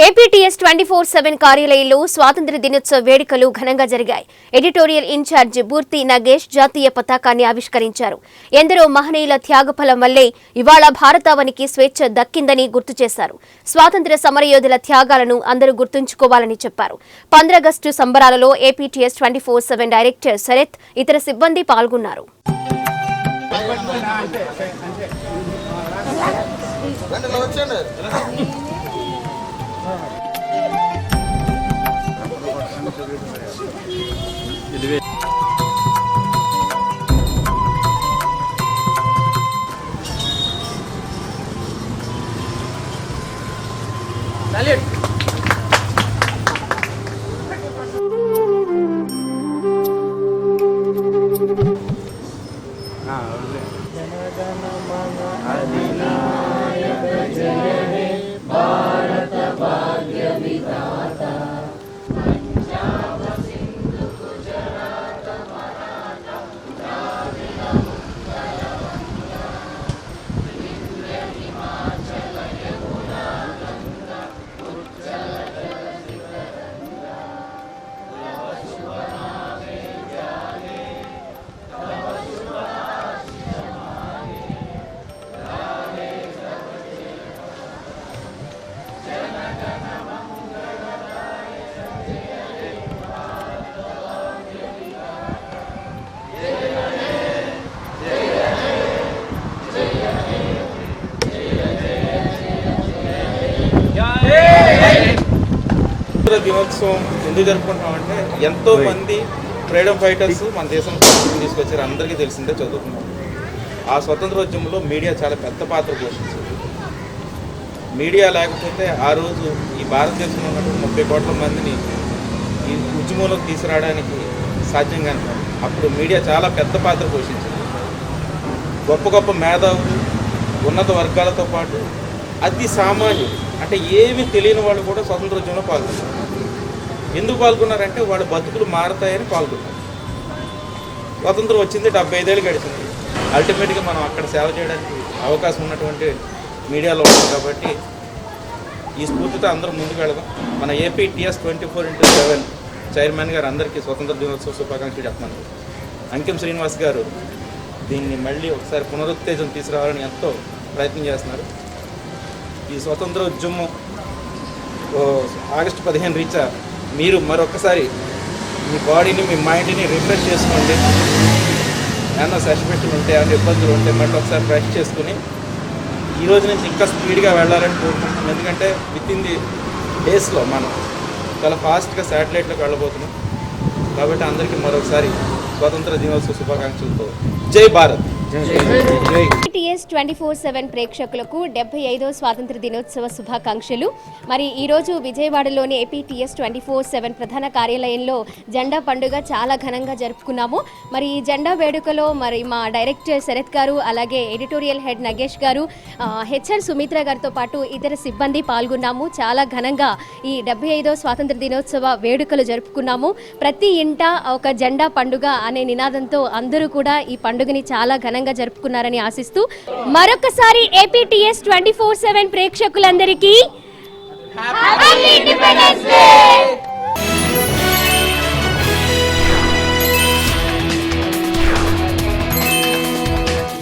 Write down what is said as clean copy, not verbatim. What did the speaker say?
APTS 24/7 కార్యాలయంలో స్వాతంత్ర్య దినోత్సవ వేడుకలు ఘనంగా జరిగాయి. ఎడిటోరియల్ ఇన్ఛార్జ్ బూర్తి నగేష్ జాతీయ పతాకాన్ని ఆవిష్కరించారు. ఎందరో మహనీయుల త్యాగఫలం వల్లే ఇవాళ భారతావనికి స్వేచ్ఛ దక్కిందని గుర్తు చేశారు. స్వాతంత్ర్య సమరయోధుల త్యాగాలను అందరూ గుర్తుంచుకోవాలని చెప్పారు. 15 ఆగస్టు సంబరాలలో ఏపీటీఎస్ 24/7 డైరెక్టర్ శరత్, ఇతర సిబ్బంది పాల్గొన్నారు. దినోత్సవం ఎందుకు జరుపుకుంటామంటే ఎంతో మంది ఫ్రీడమ్ ఫైటర్స్ మన దేశం తీసుకొచ్చారు. అందరికీ తెలిసిందే, చదువుకున్నాం. ఆ స్వతంత్రోద్యమంలో మీడియా చాలా పెద్ద పాత్ర పోషించింది. మీడియా లేకపోతే ఆ రోజు ఈ భారతదేశంలో ఉన్నటువంటి 30 కోట్ల మందిని ఈ ఉద్యమంలోకి తీసుకురావడానికి సాధ్యం కాదు. అప్పుడు మీడియా చాలా పెద్ద పాత్ర పోషించింది. గొప్ప గొప్ప మేధావులు, ఉన్నత వర్గాలతో పాటు అతి సామాన్యులు, అంటే ఏమీ తెలియని వాళ్ళు కూడా స్వతంత్రోద్యమంలో పాల్గొన్నారు. ఎందుకు పాల్గొన్నారంటే వాళ్ళ బతుకులు మారతాయని పాల్గొన్నారు. స్వతంత్రం వచ్చింది, 75 ఏళ్ళు గడిచింది. అల్టిమేట్గా మనం అక్కడ సేవ చేయడానికి అవకాశం ఉన్నటువంటి మీడియాలో ఉంది. కాబట్టి ఈ స్ఫూర్తితో అందరూ ముందుకు వెళదాం. మన ఏపీటీఎస్ 24/7 చైర్మన్ గారు అందరికీ స్వతంత్ర దినోత్సవ శుభాకాంక్షలు చెప్తున్నారు. అంకిం శ్రీనివాస్ గారు దీన్ని మళ్ళీ ఒకసారి పునరుత్తేజం తీసుకురావాలని ఎంతో ప్రయత్నం చేస్తున్నారు. ఈ స్వతంత్ర ఉద్యమం ఆగస్టు 15 రీచా మీరు మరొకసారి మీ బాడీని, మీ మైండ్ని రిఫ్రెష్ చేసుకోండి. ఏమన్నా సస్పెక్షన్ ఉంటే, ఏమైనా ఇబ్బందులు ఉంటే మళ్ళీ ఒకసారి ఫ్రెష్ చేసుకుని ఈ రోజు నుంచి ఇంకా స్పీడ్గా వెళ్ళాలని కోరుకుంటున్నాం. ఎందుకంటే విత్ ఇన్ ది డేస్లో మనం చాలా ఫాస్ట్గా శాటిలైట్లోకి వెళ్ళబోతున్నాం. కాబట్టి అందరికీ మరొకసారి స్వాతంత్ర దినోత్సవ శుభాకాంక్షలతో జై భారత్. ఏపీటీఎస్ 24/7 ప్రేక్షకులకు 75వ స్వాతంత్ర దినోత్సవ శుభాకాంక్షలు. మరి ఈరోజు విజయవాడలోని ఏపీటీఎస్ 24/7 ప్రధాన కార్యాలయంలో జెండా పండుగ చాలా ఘనంగా జరుపుకున్నాము. మరి ఈ జెండా వేడుకలో మరి మా డైరెక్టర్ శరత్ గారు, అలాగే ఎడిటోరియల్ హెడ్ నగేష్ గారు, హెచ్ఆర్ సుమిత్ర గారితో పాటు ఇతర సిబ్బంది పాల్గొన్నాము. చాలా ఘనంగా ఈ 75వ స్వాతంత్ర దినోత్సవ వేడుకలు జరుపుకున్నాము. ప్రతి ఇంట ఒక జెండా పండుగ అనే నినాదంతో అందరూ కూడా ఈ పండుగని చాలా ఘనంగా జరుపుకున్నారని ఆశిస్తూ మరొకసారి ఏపీటీఎస్ 24/7 ప్రేక్షకులందరికీ హ్యాపీ ఇండిపెండెన్స్ డే.